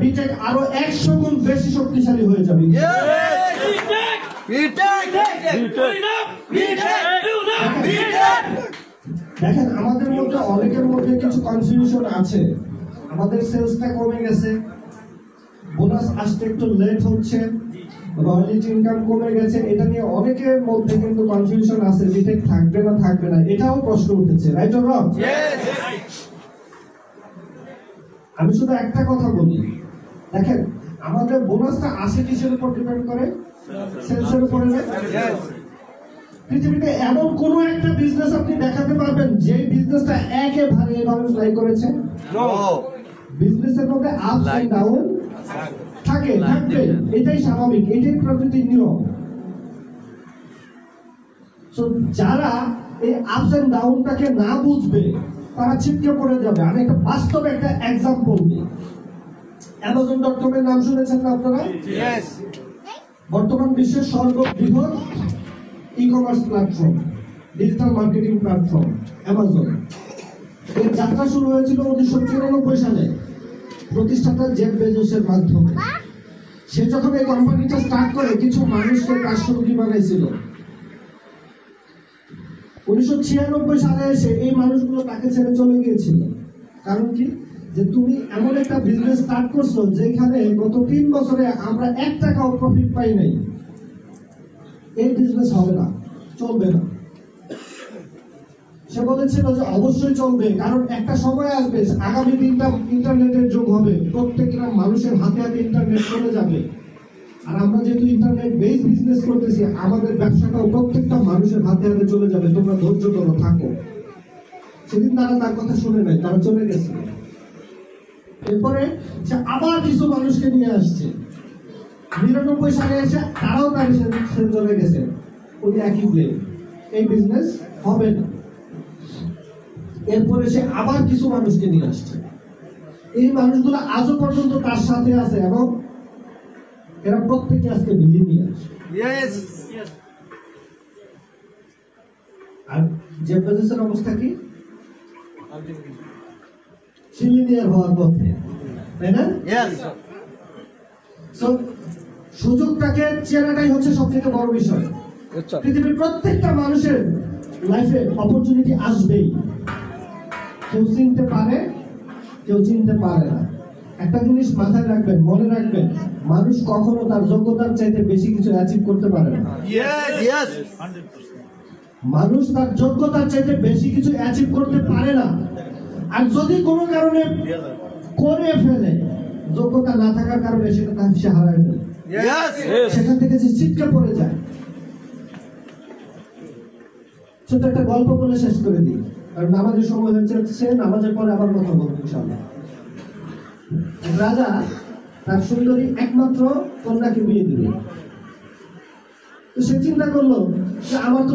B Tech আরো 100 গুণ বেশি শক্তিশালী হয়ে যাবে। দেখেন আমাদের মধ্যে অনেকের মধ্যে কিছু কনফিউশন আছে, আমাদের সেলসটা কমে গেছে, বোনাস আসতে একটু লেট হচ্ছে, রয়্যালটি ইনকাম কমে গেছে, এটা নিয়ে অনেকের মধ্যে কিন্তু কনফিউশন আছে, বিটেক থাকবে না থাকবে না, এটাও প্রশ্ন উঠেছে, রাইট অর রং? আমি শুধু একটা কথা বলি, দেখেন আমাদের বোনাসটা 80 কিসের উপর ডিপেন্ড করে? সেলসের উপরে না? পৃথিবীতে এমন কোন একটা বিজনেস আপনি দেখাতে পারবেন যে বিজনেসটা একেবারে এভাবে ফ্লাই করেছে? বিজনেসের মধ্যে আপস এন্ড ডাউন থাকে, থাকবে, এটাই স্বাভাবিক, এটাই প্রকৃতির নিয়ম। সো যারা এই আপস এন্ড ডাউনটাকে না বুঝবে তারা ছিটকে পড়ে যাবে। আমি একটা বাস্তব একটা এক্সাম্পল দিই। Amazon.com এর নাম শুনেছেন না আপনারা? বর্তমান বিশ্বের সর্ববৃহৎ e-commerce platform, digital marketing platform Amazon. এর যাত্রা শুরু হয়েছিল 1994 সালে প্রতিষ্ঠাতা জেফ বেজোসের মাধ্যমে। সে যখন এই কোম্পানিটা স্টার্ট করে কিছু মানুষকে কাজসঙ্গী বানাইছিল। 1996 সালে এসে এই মানুষগুলো তাকে ছেড়ে চলে গিয়েছিল। কারণ কি? যে তুমি এমন একটা বিজনেস স্টার্ট করছো যেখানে গত 3 বছরে আমরা 1 টাকাও প্রফিট পাই নাই, এই বিজনেস হবে না, চলবে না। সে বলেছিল যে অবশ্যই চলবে, কারণ একটা সময় আসবে আগামী দিনটা ইন্টারনেটের যুগ হবে, প্রত্যেকটা মানুষের হাতে হাতে ইন্টারনেট চলে যাবে। আর আমরা যেহেতু ইন্টারনেট বেস বিজনেস করতেছি, আমাদের ব্যবসাটাও প্রত্যেকটা মানুষের হাতে হাতে চলে যাবে, তোমরা ধৈর্য ধরো, থাকো। সেদিন তারা তার কথা শুনে নাই, তারা চলে গেছে। এরপরে সে আবার কিছু মানুষকে নিয়ে আসছে। 99 সালে এসে তারাও তার চলে গেছে, ওই একই প্লেন, এই বিজনেস হবে না। এরপরে সে আবার কিছু মানুষকে নিয়ে আসছে। এই মানুষগুলো আজও পর্যন্ত তার সাথে আছে এবং এরা প্রত্যেকে আজকে বিলিয়নিয়ার। আর জেফ বেজোসের অবস্থা কি? ট্রিলিয়নিয়ার হওয়ার পথে, তাই না? সুযোগটাকে চেনাটাই হচ্ছে সবথেকে বড় বিষয়। পৃথিবীর প্রত্যেকটা মানুষের লাইফে অপরচুনিটি আসবেই, কেউ চিনতে পারে, কেউ চিনতে পারে না। একটা জিনিস মাথায় রাখবেন, মনে রাখবেন, মানুষ কখনো তার যোগ্যতার চাইতে বেশি কিছু অ্যাচিভ করতে পারে না। মানুষ তার যোগ্যতার চাইতে বেশি কিছু অ্যাচিভ করতে পারে না। আর যদি কোনো কারণে করে ফেলে, যোগ্যতা না থাকার কারণে সেটা সে হারায় ফেলে, সেখান থেকে সে ছিটকে পড়ে যায়। ছোট একটা গল্প বলে শেষ করে দিই, কারণ নামাজের সময় হচ্ছে, নামাজের পরে আবার কথা বলবো ইনশাআল্লাহ। রাজা তার সুন্দরী একমাত্র কন্যাকে বিয়ে দিবে। তো সে চিন্তা করলো যে আমার তো